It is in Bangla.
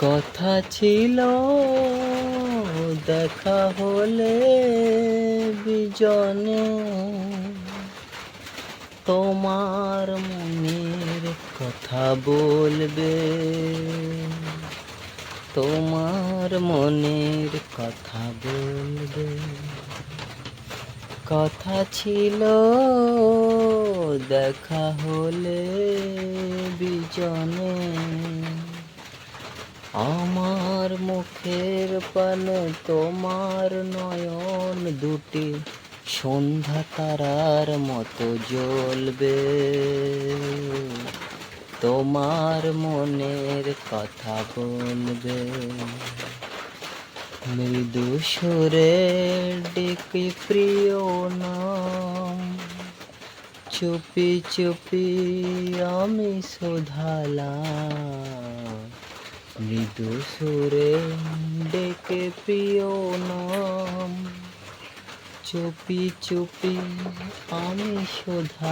কথা ছিল দেখা হলে বিজনে, তোমার মনের কথা বলবে, তোমার মনের কথা বলবে। কথা ছিল দেখা হলে বিজনে, আমার মুখের পানে তোমার নয়ন দুটি সন্ধ্যা তারার মতো জ্বলবে, তোমার মনের কথা বলবে। মৃদু সুরে ডেকে প্রিয় নাম, চুপি চুপি আমি শোধালাম। মৃদু সুরে ডেকে প্রিয় নাম, চুপি চুপি আমি শোধা।